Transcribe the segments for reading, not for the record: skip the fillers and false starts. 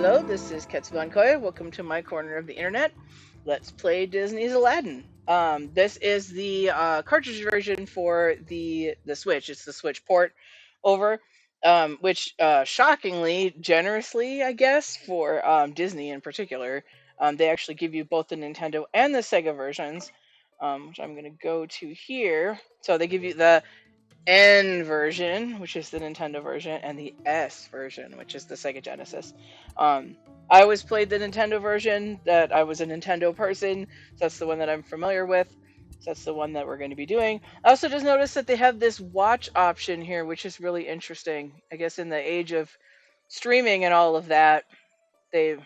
hello, this is Koi. Welcome to my corner of the internet. Let's play Disney's Aladdin. This is the cartridge version for the Switch. It's the Switch port over, which shockingly, generously, I guess, for Disney in particular, they actually give you both the Nintendo and the Sega versions, which I'm going to go to here. So they give you the N version, which is the Nintendo version, and the S version, which is the Sega Genesis. I always played the Nintendo version. That I was a Nintendo person, so that's the one that I'm familiar with. So that's the one that we're going to be doing. I also just noticed that they have this watch option here, which is really interesting. I guess in the age of streaming and all of that, they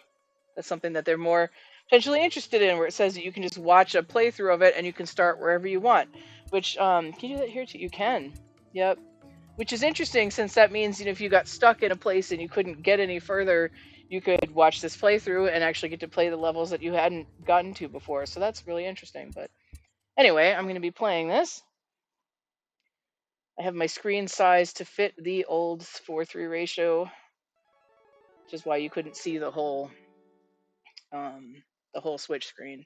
that's something that they're more potentially interested in, where it says that you can just watch a playthrough of it and you can start wherever you want. Which can you do that here too? You can. Yep. Which is interesting, since that means, if you got stuck in a place and you couldn't get any further, you could watch this playthrough and actually get to play the levels that you hadn't gotten to before. So that's really interesting. But anyway, I'm going to be playing this. I have my screen size to fit the old 4:3 ratio, which is why you couldn't see the whole Switch screen.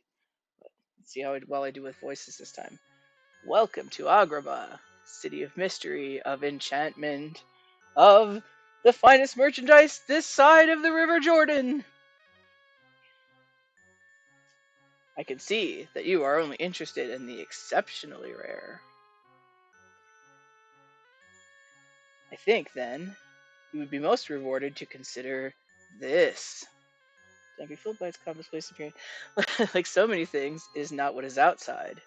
But let's see how well I do with voices this time. Welcome to Agrabah, city of mystery, of enchantment, of the finest merchandise this side of the River Jordan. I can see that you are only interested in the exceptionally rare. I think, then, you would be most rewarded to consider this. Don't be fooled by its commonplace appearance. Like so many things, it is not what is outside,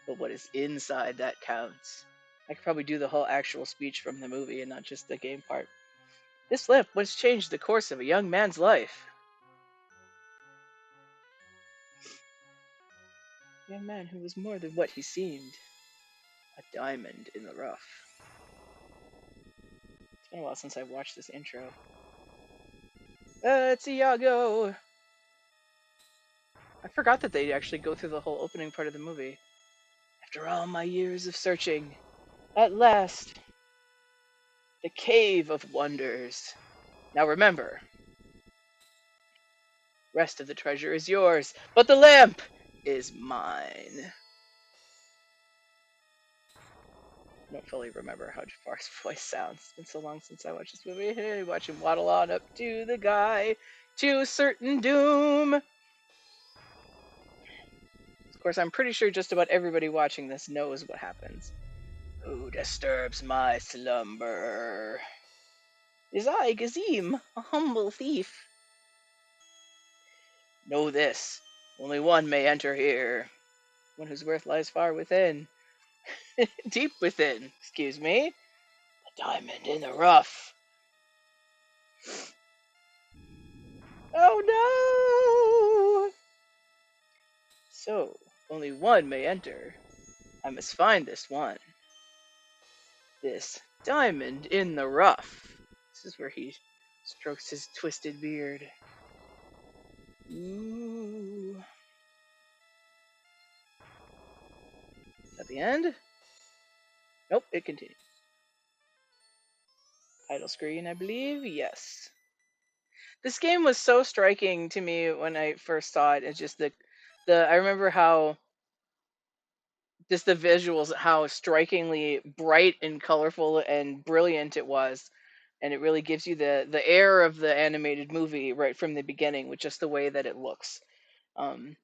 but what is inside that counts. I could probably do the whole actual speech from the movie and not just the game part. This lamp once changed the course of a young man's life. A young man who was more than what he seemed. A diamond in the rough. It's been a while since I watched this intro. It's Iago! I forgot that they actually go through the whole opening part of the movie. After all my years of searching, at last, the Cave of Wonders. Now remember, rest of the treasure is yours, but the lamp is mine. I don't fully remember how Jafar's voice sounds. It's been so long since I watched this movie. Hey, watch him waddle on up to the guy to certain doom. Of course, I'm pretty sure just about everybody watching this knows what happens. Who disturbs my slumber? Is I, Gazim, a humble thief. Know this, only one may enter here. One whose worth lies far within. Deep within, excuse me. A diamond in the rough. Oh no! So, only one may enter. I must find this one. This diamond in the rough. This is where he strokes his twisted beard. Ooh. Is that the end? Nope, it continues. Title screen, I believe. Yes. This game was so striking to me when I first saw it. It's just I remember how just the visuals, how strikingly bright and colorful and brilliant it was, and it really gives you the air of the animated movie right from the beginning with just the way that it looks. Just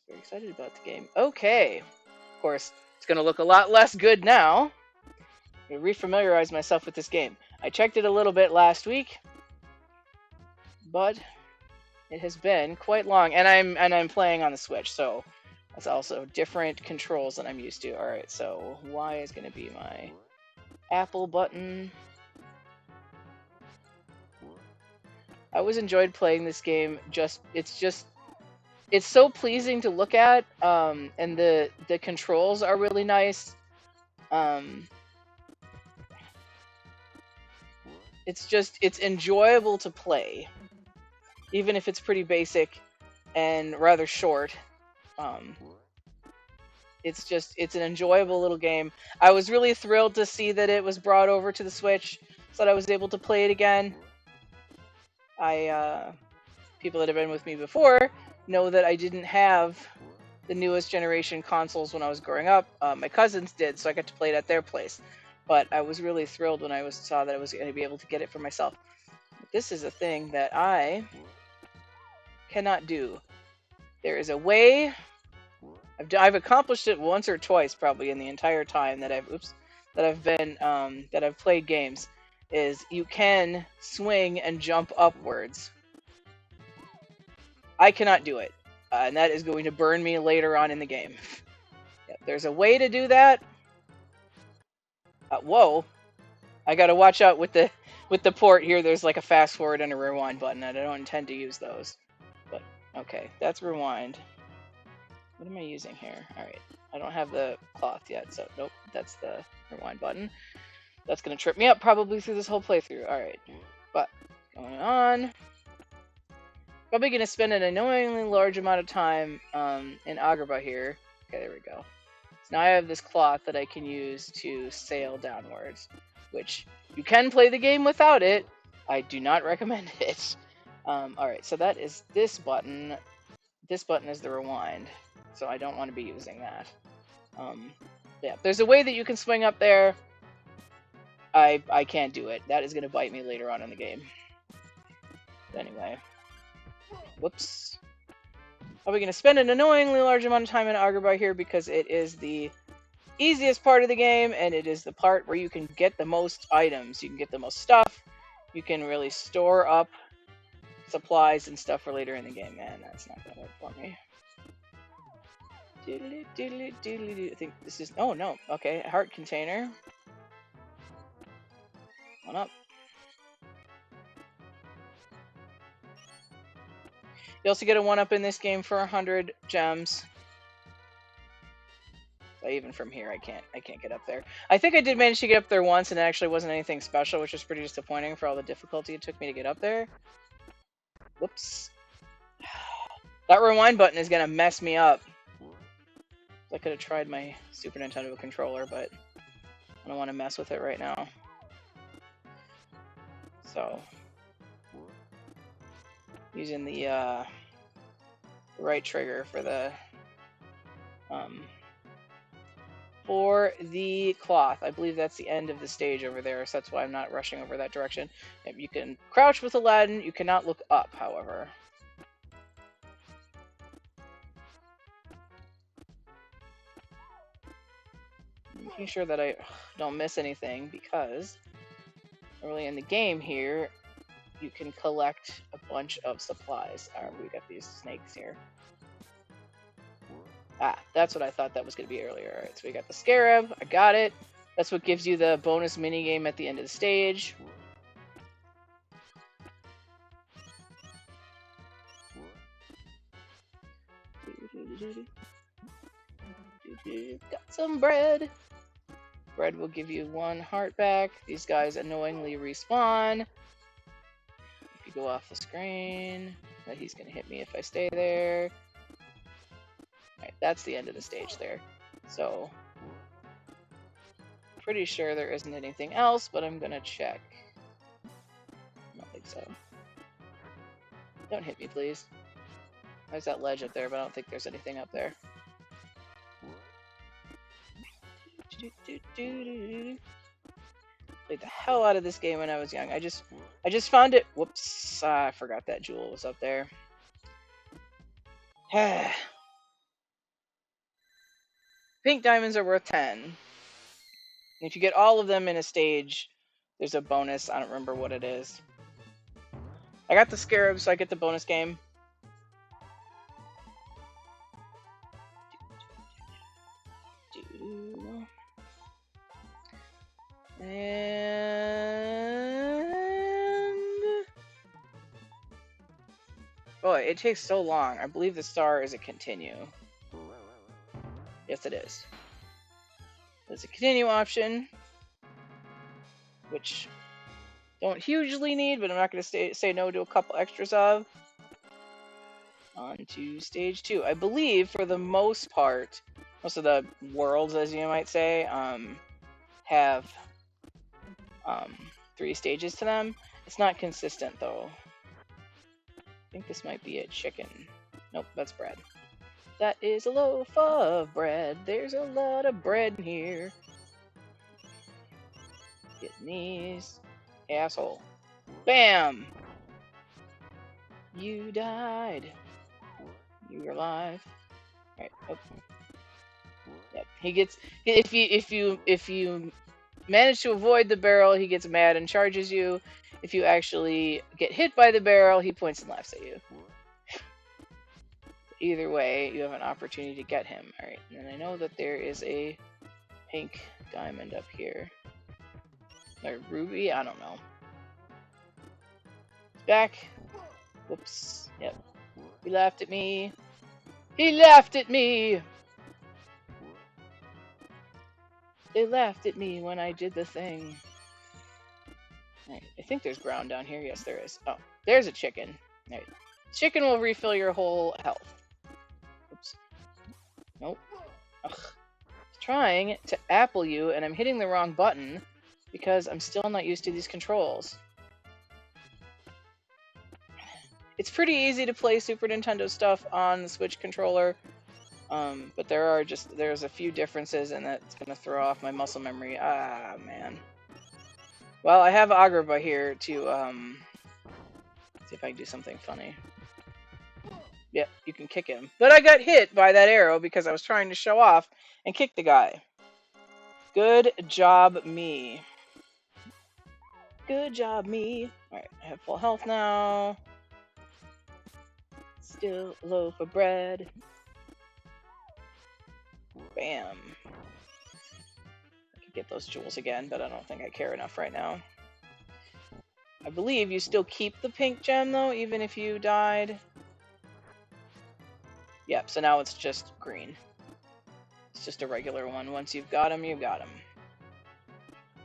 very excited about the game. Okay, of course it's gonna look a lot less good now. I'm gonna refamiliarize myself with this game. I checked it a little bit last week, but it has been quite long, and I'm playing on the Switch, so that's also different controls than I'm used to. All right, so Y is going to be my Apple button. I always enjoyed playing this game. It's so pleasing to look at, and the controls are really nice. It's enjoyable to play, even if it's pretty basic and rather short. It's an enjoyable little game. I was really thrilled to see that it was brought over to the Switch. so that I was able to play it again. People that have been with me before know that I didn't have the newest generation consoles when I was growing up. My cousins did, so I got to play it at their place. But I was really thrilled when I saw that I was going to be able to get it for myself. This is a thing that I cannot do. There is a way. I've accomplished it once or twice probably in the entire time that I've played games. Is you can swing and jump upwards. I cannot do it, and that is going to burn me later on in the game. Yeah, there's a way to do that. Whoa! I gotta watch out with the port here. There's like a fast forward and a rewind button, and I don't intend to use those. But okay, that's rewind. What am I using here? All right, I don't have the cloth yet, so nope. That's the rewind button. That's gonna trip me up probably through this whole playthrough. All right, but going on. Probably gonna spend an annoyingly large amount of time in Agrabah here. Okay, there we go. So now I have this cloth that I can use to sail downwards, which you can play the game without it. I do not recommend it. Alright, so that is this button. This button is the rewind, so I don't want to be using that. Yeah, there's a way that you can swing up there. I can't do it. That is going to bite me later on in the game. But anyway. Whoops. Are we going to spend an annoyingly large amount of time in Agrabah here because it is the easiest part of the game, and it is the part where you can get the most items. You can get the most stuff. You can really store up supplies and stuff for later in the game. Man, that's not going to work for me. I think this is... Oh, no. Okay, heart container. One up. You also get a 1-up in this game for 100 gems. So even from here, I can't get up there. I think I did manage to get up there once, and it actually wasn't anything special, which was pretty disappointing for all the difficulty it took me to get up there. Whoops. That rewind button is gonna mess me up. I could have tried my Super Nintendo controller, but I don't want to mess with it right now. So, using the right trigger for the cloth. I believe that's the end of the stage over there, so that's why I'm not rushing over that direction. You can crouch with Aladdin. You cannot look up, however. Making sure that I don't miss anything, because early in the game here, you can collect a bunch of supplies. We got these snakes here. Ah, that's what I thought that was going to be earlier. Alright, so we got the scarab. I got it. That's what gives you the bonus minigame at the end of the stage. Got some bread. Bread will give you 1 heart back. These guys annoyingly respawn. If you go off the screen, he's going to hit me if I stay there. Alright, that's the end of the stage there. So, pretty sure there isn't anything else, but I'm going to check. I don't think so. Don't hit me, please. There's that ledge up there, but I don't think there's anything up there. Played the hell out of this game when I was young. I just found it. Whoops! I forgot that jewel was up there. Pink diamonds are worth 10. And if you get all of them in a stage, there's a bonus. I don't remember what it is. I got the scarab, so I get the bonus game. And boy, it takes so long. I believe the star is a continue. Yes, it is. There's a continue option, which don't hugely need, but I'm not going to say no to a couple extras of. On to stage 2. I believe, for the most part, most of the worlds, as you might say, have 3 stages to them. It's not consistent though. I think this might be a chicken. Nope, that's bread. That is a loaf of bread. There's a lot of bread in here. Getting these. Asshole. Bam! You died. You were alive. Alright. Oh. Yep. He gets if you manage to avoid the barrel, he gets mad and charges you. If you actually get hit by the barrel, he points and laughs at you. Either way, you have an opportunity to get him. Alright, and I know that there is a pink diamond up here. Or ruby? I don't know. Back. Whoops. Yep. He laughed at me. He laughed at me! They laughed at me when I did the thing. Right. I think there's ground down here. Yes, there is. Oh, there's a chicken. Right. Chicken will refill your whole health. Oops. Nope. Ugh. Trying to apple you, and I'm hitting the wrong button because I'm still not used to these controls. It's pretty easy to play Super Nintendo stuff on the Switch controller, but there's a few differences, and that's gonna throw off my muscle memory. Ah, man. Well, I have Agrabah here to see if I can do something funny. Yep, you can kick him. But I got hit by that arrow because I was trying to show off and kick the guy. Good job, me. Good job, me. Alright, I have full health now. Still a loaf of bread. Bam. I could get those jewels again, but I don't think I care enough right now. I believe you still keep the pink gem, though, even if you died. Yep, so now it's just green. It's just a regular one. Once you've got him, you've got him.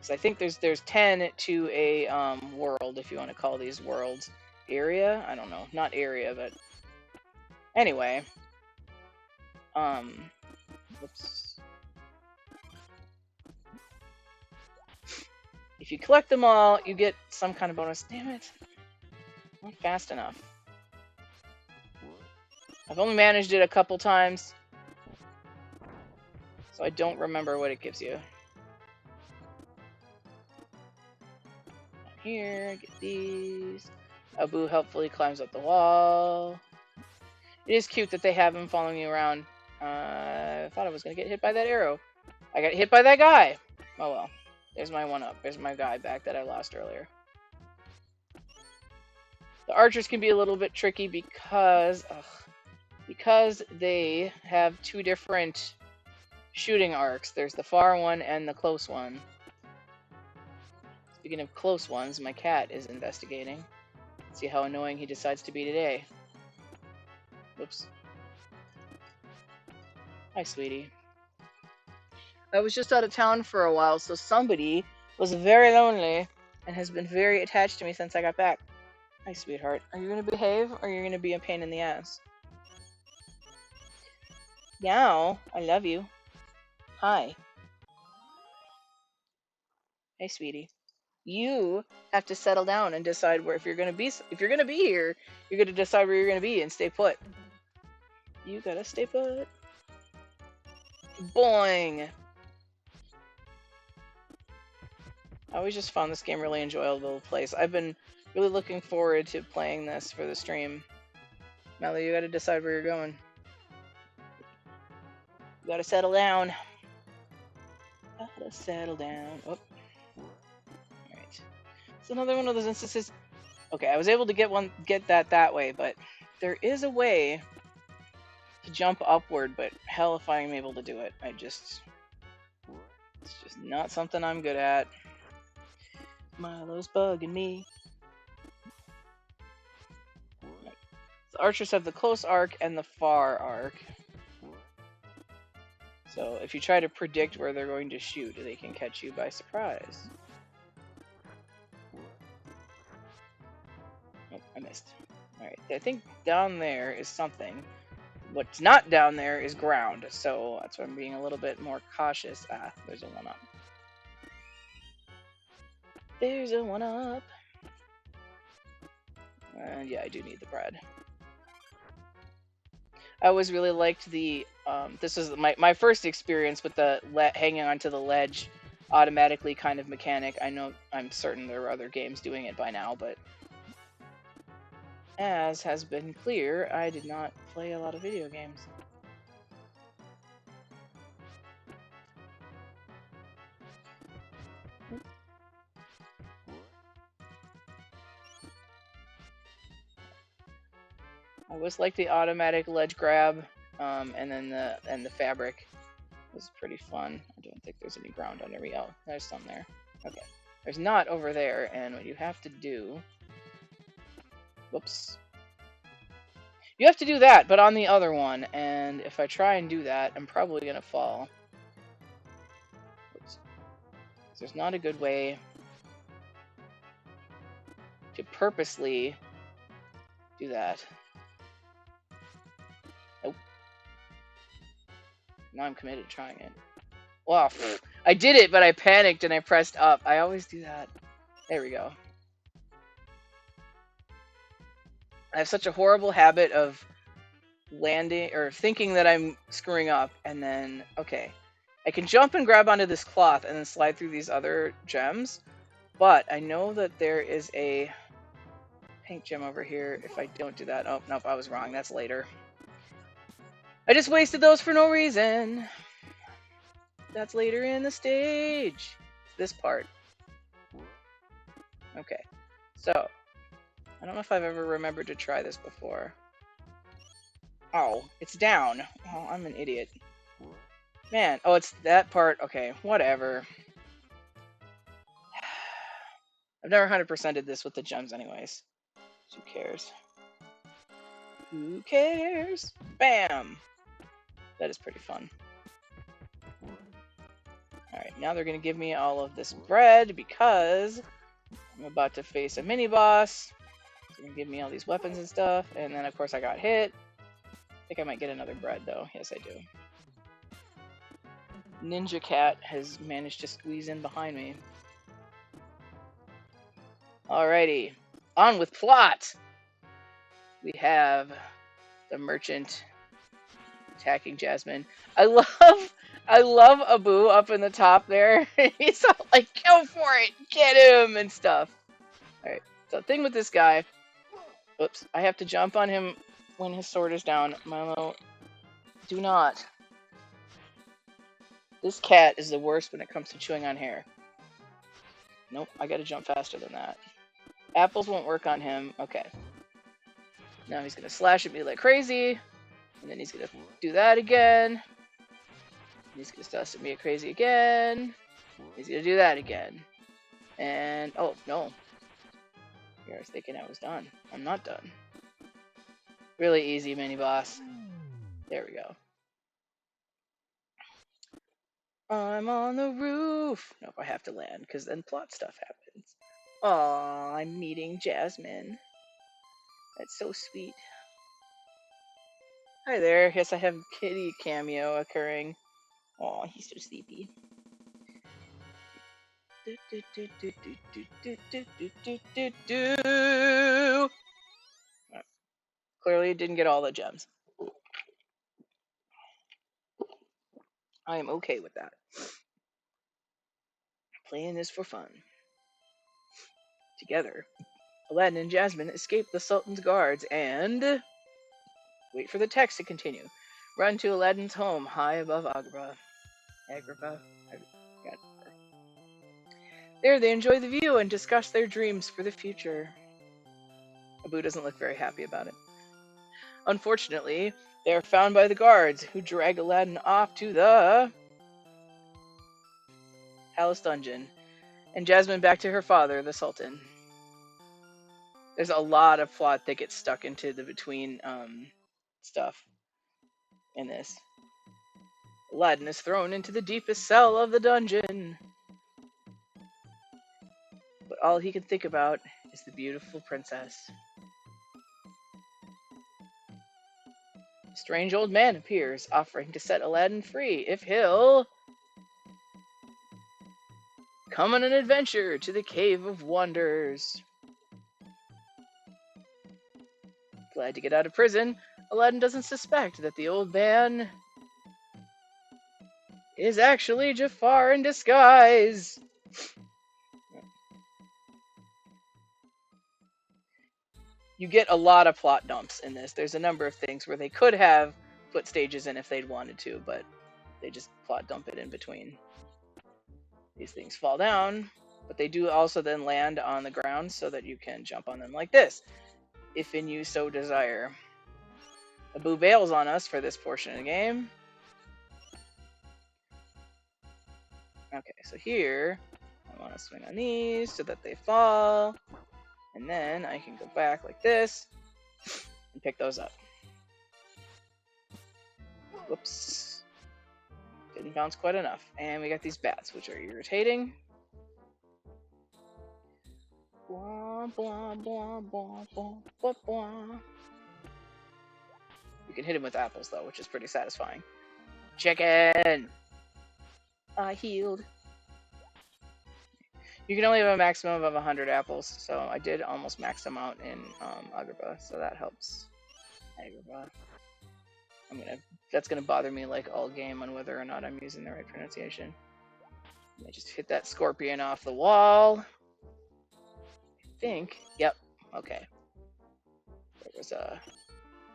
So I think there's 10 to a world, if you want to call these worlds. Area? I don't know. Not area, but... Anyway. Whoops. If you collect them all, you get some kind of bonus. Damn it. Not fast enough. I've only managed it a couple times, so I don't remember what it gives you. Here, get these. Abu helpfully climbs up the wall. It is cute that they have him following you around. I thought I was going to get hit by that arrow. I got hit by that guy! Oh well. There's my one-up. There's my guy back that I lost earlier. The archers can be a little bit tricky because they have two different shooting arcs. There's the far one and the close one. Speaking of close ones, my cat is investigating. See how annoying he decides to be today. Whoops. Hi, sweetie. I was just out of town for a while, so somebody was very lonely and has been very attached to me since I got back. Hi, sweetheart. Are you going to behave, or are you going to be a pain in the ass? Meow. I love you. Hi. Hey, sweetie. You have to settle down and decide where if you're going to be here, you're going to decide where you're going to be and stay put. You gotta stay put. Boing. I always just found this game really enjoyable to play. So I've been really looking forward to playing this for the stream. Melly, you gotta decide where you're going. You gotta settle down. Gotta settle down. Oh. Alright. It's another one of those instances. Okay, I was able to get that way, but there is a way to jump upward, but hell if I'm able to do it. It's just not something I'm good at. Milo's bugging me. The archers have the close arc and the far arc. So if you try to predict where they're going to shoot, they can catch you by surprise. Oh, I missed. Alright, I think down there is something. What's not down there is ground, so that's why I'm being a little bit more cautious. Ah, there's a one-up. There's a one up. And yeah, I do need the bread. I always really liked the, this was my first experience with the hanging onto the ledge automatically kind of mechanic. I know, I'm certain there are other games doing it by now, but as has been clear, I did not play a lot of video games. I always liked the automatic ledge grab, and then the fabric was pretty fun. I don't think there's any ground under me. Oh, there's some there. Okay. There's not over there, and what you have to do... Whoops. You have to do that, but on the other one, and if I try and do that, I'm probably going to fall. Oops. There's not a good way to purposely do that. Nope. Now I'm committed to trying it. Wow, I did it, but I panicked and I pressed up. I always do that. There we go. I have such a horrible habit of landing or thinking that I'm screwing up, and then, okay, I can jump and grab onto this cloth and then slide through these other gems, but I know that there is a pink gem over here if I don't do that. Oh, nope, I was wrong. That's later. I just wasted those for no reason. That's later in the stage. This part. Okay, so I don't know if I've ever remembered to try this before. Oh, it's down. Oh, I'm an idiot. Man, oh, it's that part. Okay, whatever. I've never 100%ed this with the gems anyways. Who cares? Who cares? Bam! That is pretty fun. Alright, now they're going to give me all of this bread because I'm about to face a mini-boss. They're going to give me all these weapons and stuff, and then of course I got hit. I think I might get another bread though. Yes, I do. Ninja Cat has managed to squeeze in behind me. Alrighty, on with plot! We have the merchant attacking Jasmine. I love Abu up in the top there. He's all like, go for it, get him, and stuff. Alright, so the thing with this guy, oops, I have to jump on him when his sword is down. Milo, do not. This cat is the worst when it comes to chewing on hair. Nope, I gotta jump faster than that. Apples won't work on him. Okay. Now he's gonna slash at me like crazy. And then he's gonna do that again. He's gonna slash at me like crazy again. He's gonna do that again. And, oh, no. Here, I was thinking I was done. I'm not done. Really easy mini-boss. There we go. I'm on the roof. Nope, I have to land, because then plot stuff happens. Aw, I'm meeting Jasmine. That's so sweet. Hi there. Yes, I have Kitty cameo occurring. Aw, he's so sleepy. Clearly didn't get all the gems. I am okay with that. Playing this for fun. Together, Aladdin and Jasmine escape the Sultan's guards and... Wait for the text to continue. Run to Aladdin's home high above Agrabah. Agrabah? There they enjoy the view and discuss their dreams for the future. Abu doesn't look very happy about it. Unfortunately, they are found by the guards, who drag Aladdin off to the palace dungeon, and Jasmine back to her father, the Sultan. There's a lot of plot that gets stuck into the between stuff in this. Aladdin is thrown into the deepest cell of the dungeon, but all he can think about is the beautiful princess. A strange old man appears, offering to set Aladdin free if he'll come on an adventure to the Cave of Wonders. Glad to get out of prison, Aladdin doesn't suspect that the old man is actually Jafar in disguise. You get a lot of plot dumps in this. There's a number of things where they could have put stages in if they'd wanted to, but they just plot dump it in between. These things fall down, but they do also then land on the ground so that you can jump on them like this, if in you so desire. Abu bails on us for this portion of the game. Okay, so here, I want to swing on these so that they fall, and then I can go back like this and pick those up. Whoops. Didn't bounce quite enough. And we got these bats, which are irritating. Blah, blah, blah, blah, blah, blah, blah. You can hit him with apples, though, which is pretty satisfying. Chicken! I healed. You can only have a maximum of 100 apples, so I did almost max them out in Agrabah, so that helps. Agrabah. That's gonna bother me like all game on whether or not I'm using the right pronunciation. I just hit that scorpion off the wall. I think. Yep. Okay. There was a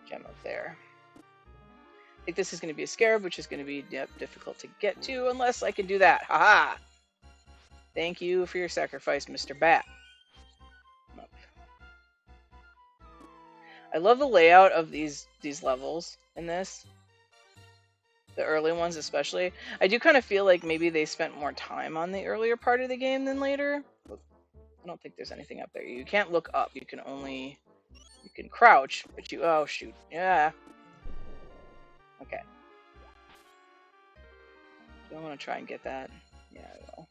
gem up there. I think this is going to be a scarab, which is going to be difficult to get to unless I can do that. Haha! Thank you for your sacrifice, Mr. Bat. I love the layout of these levels in this. The early ones especially. I do kind of feel like maybe they spent more time on the earlier part of the game than later. I don't think there's anything up there. You can't look up. You can crouch, but oh shoot. Yeah. Okay. Do I want to try and get that? Yeah, I will.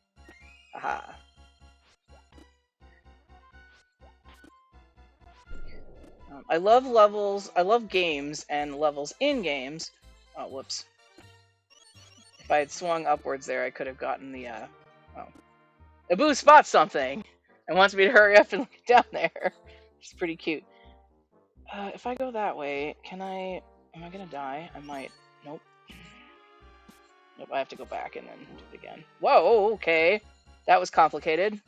Aha. I love levels. I love games and levels in games. Oh, whoops. If I had swung upwards there, I could have gotten the, oh. Abu spots something and wants me to hurry up and look down there. Which is pretty cute. If I go that way, am I gonna die? I might. Nope. Nope, I have to go back and then do it again. Whoa, okay. That was complicated.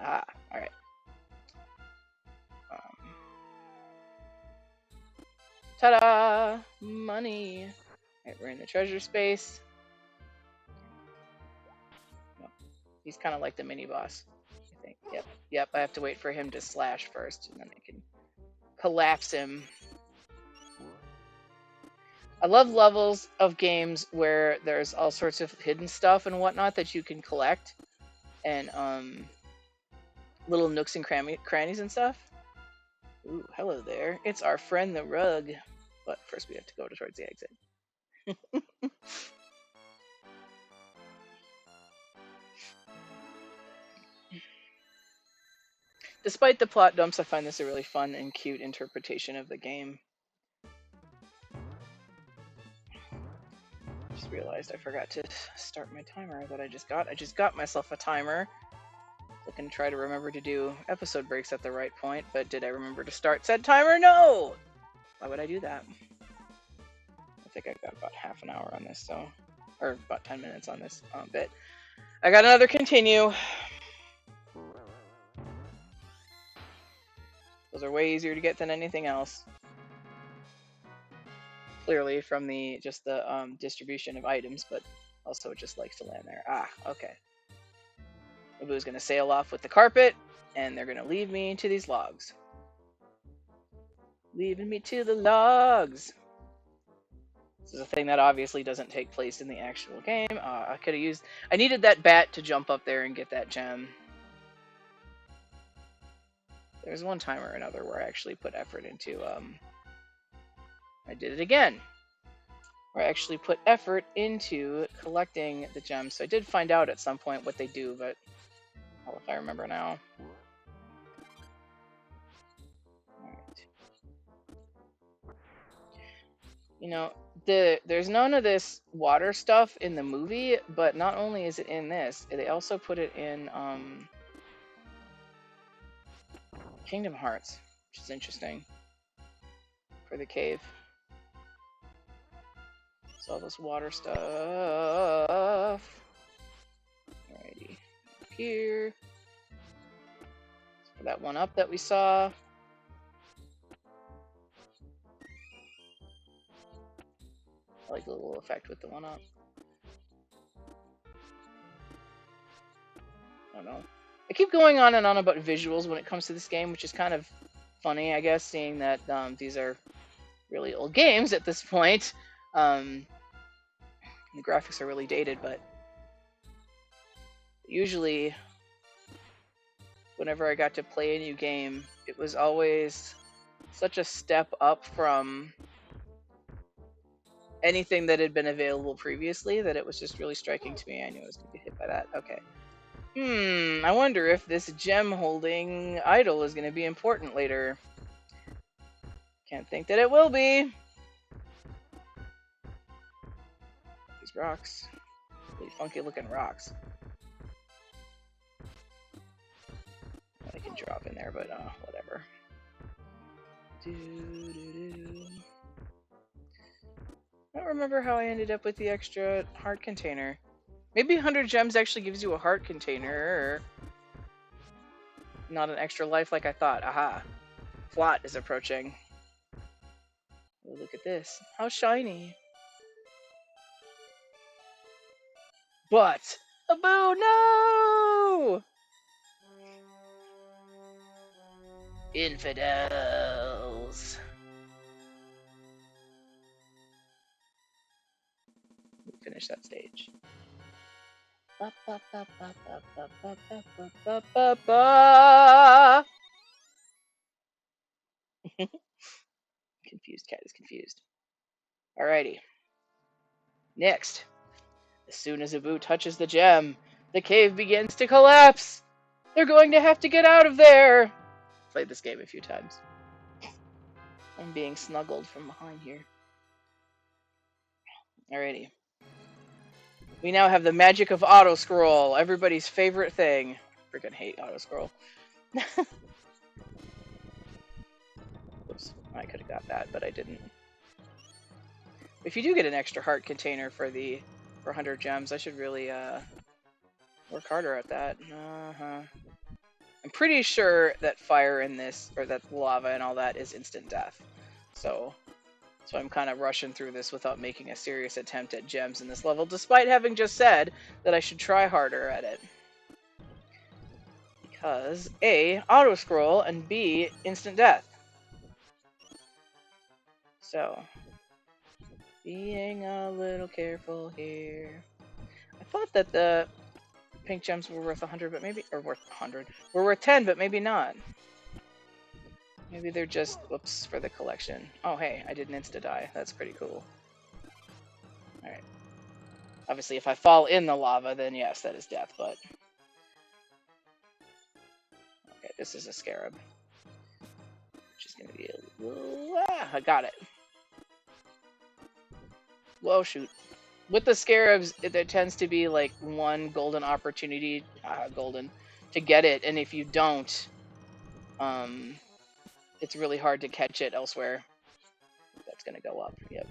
Ah, alright. Ta-da! Money! Alright, we're in the treasure space. Nope. He's kind of like the mini-boss, I think. Yep, I have to wait for him to slash first, and then I can collapse him. I love levels of games where there's all sorts of hidden stuff and whatnot that you can collect. And, little nooks and crannies and stuff. Ooh, hello there. It's our friend the rug. But first we have to go towards the exit. Despite the plot dumps, I find this a really fun and cute interpretation of the game. Just realized I forgot to start my timer that I just got. I just got myself a timer. I can try to remember to do episode breaks at the right point, but did I remember to start said timer? No! Why would I do that? I think I got about half an hour on this, so... Or about 10 minutes on this bit. I got another continue. Those are way easier to get than anything else. Clearly from the distribution of items, but also it just likes to land there. Ah, okay. Abu's gonna sail off with the carpet, and they're gonna leave me to these logs. Leaving me to the logs. This is a thing that obviously doesn't take place in the actual game. I could have used... I needed that bat to jump up there and get that gem. There's one time or another where I actually put effort into... I did it again. Where I actually put effort into collecting the gems. So I did find out at some point what they do, but... Well, if I remember now. Alright. You know, There's none of this water stuff in the movie, but not only is it in this, they also put it in Kingdom Hearts, which is interesting for the cave. So all this water stuff. Alrighty, here. For that one up that we saw. I like the little effect with the one up. I don't know. I keep going on and on about visuals when it comes to this game, which is kind of funny, I guess, seeing that these are really old games at this point. The graphics are really dated, but usually whenever I got to play a new game, it was always such a step up from anything that had been available previously that it was just really striking to me. I knew I was going to get hit by that. Okay. I wonder if this gem holding idol is going to be important later. Can't think that it will be. These rocks. Really funky looking rocks. I can drop in there, but whatever. I don't remember how I ended up with the extra heart container. Maybe 100 gems actually gives you a heart container, or not an extra life like I thought. Aha. Flot is approaching. Oh, look at this. How shiny. But, Abu, no! Infidels. Finish that stage. Confused cat is confused. Alrighty. Next. As soon as Abu touches the gem, the cave begins to collapse. They're going to have to get out of there. Played this game a few times. I'm being snuggled from behind here. Alrighty. We now have the magic of auto scroll, everybody's favorite thing. Freaking hate auto scroll. Oops, I could have got that, but I didn't. If you do get an extra heart container for 100 gems, I should really work harder at that. I'm pretty sure that fire in this, or that lava and all that, is instant death. So I'm kind of rushing through this without making a serious attempt at gems in this level, despite having just said that I should try harder at it. Because A, auto scroll, and B, instant death. So, being a little careful here. I thought that the pink gems were worth 100, but maybe, or worth 100, were worth 10, but maybe not. Maybe they're just, whoops, for the collection. Oh, hey, I didn't insta-die. That's pretty cool. Alright. Obviously, if I fall in the lava, then yes, that is death, but... Okay, this is a scarab. Which is going to be a little... I got it. Whoa, shoot. With the scarabs, there tends to be, like, one golden opportunity, to get it, and if you don't, it's really hard to catch it elsewhere. That's gonna go up, yep.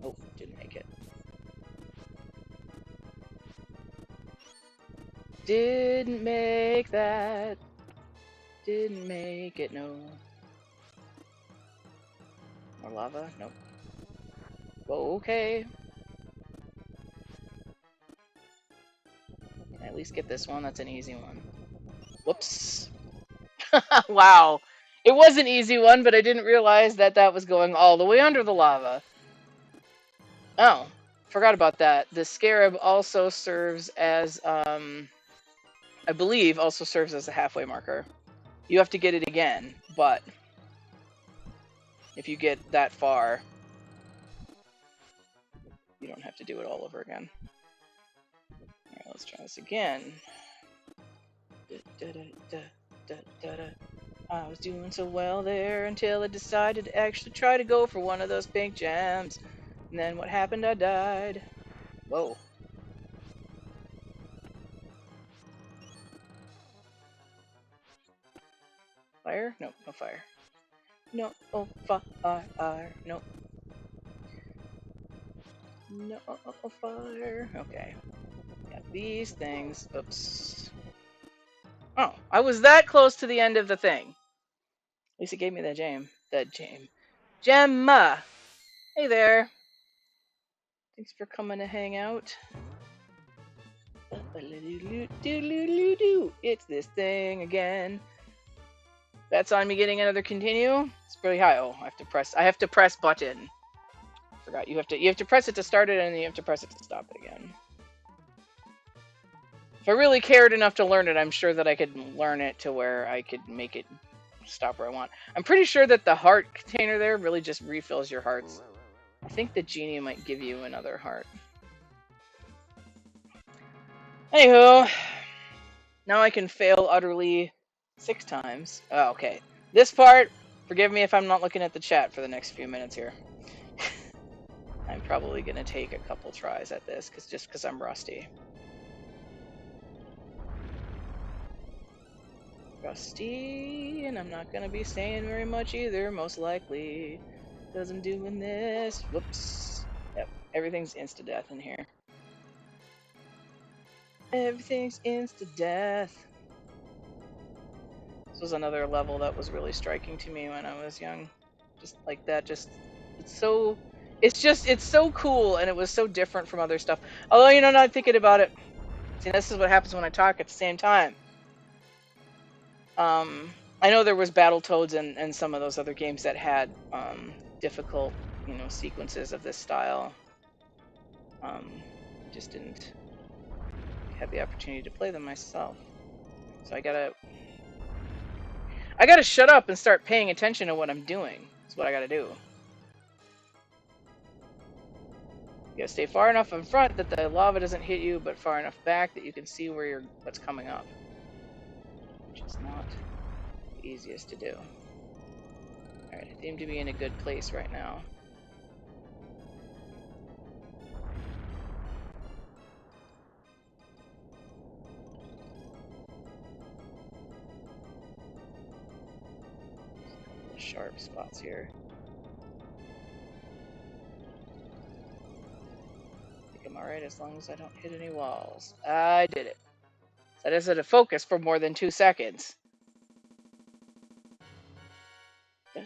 Oh, didn't make it. Didn't make that. Didn't make it, no. More lava? Nope. Okay. Can I at least get this one? That's an easy one. Whoops. Wow. It was an easy one, but I didn't realize that that was going all the way under the lava. Oh, forgot about that. The scarab also serves as, I believe, also serves as a halfway marker. You have to get it again, but if you get that far, you don't have to do it all over again. Alright, let's try this again. I was doing so well there until I decided to actually try to go for one of those pink gems. And then what happened? I died. Whoa. Fire? No, no fire. No, oh, fire. Nope. No, oh, fire. Okay. Got these things. Oops. Oh, I was that close to the end of the thing. At least it gave me that gem. That gem. Gemma! Hey there. Thanks for coming to hang out. It's this thing again. That's on me getting another continue. It's pretty high. Oh, I have to press button. Forgot you have to press it to start it and then you have to press it to stop it again. If I really cared enough to learn it, I'm sure that I could learn it to where I could make it stop where I want. I'm pretty sure that the heart container there really just refills your hearts. I think the genie might give you another heart. Anywho, now I can fail utterly 6 times. Oh, okay. This part, forgive me if I'm not looking at the chat for the next few minutes here. I'm probably going to take a couple tries at this, just because I'm rusty. Rusty, and I'm not going to be saying very much either, most likely, because I'm doing this. Whoops. Yep, everything's insta-death in here. Everything's insta-death. This was another level that was really striking to me when I was young. Just like that, it's so cool, and it was so different from other stuff. Although, not thinking about it, see, this is what happens when I talk at the same time. I know there was Battletoads and some of those other games that had difficult, sequences of this style. I just didn't have the opportunity to play them myself. So I gotta shut up and start paying attention to what I'm doing. That's what I gotta do. You gotta stay far enough in front that the lava doesn't hit you, but far enough back that you can see what's coming up. Which is not the easiest to do. Alright, I seem to be in a good place right now. Sharp spots here. I think I'm alright as long as I don't hit any walls. I did it. So I just had to focus for more than 2 seconds. I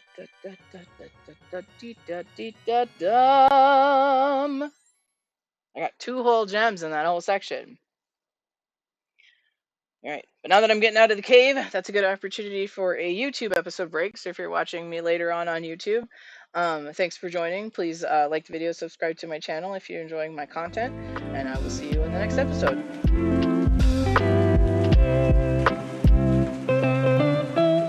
got 2 whole gems in that whole section. Alright, but now that I'm getting out of the cave, that's a good opportunity for a YouTube episode break. So if you're watching me later on YouTube, thanks for joining. Please like the video, subscribe to my channel if you're enjoying my content, and I will see you in the next episode.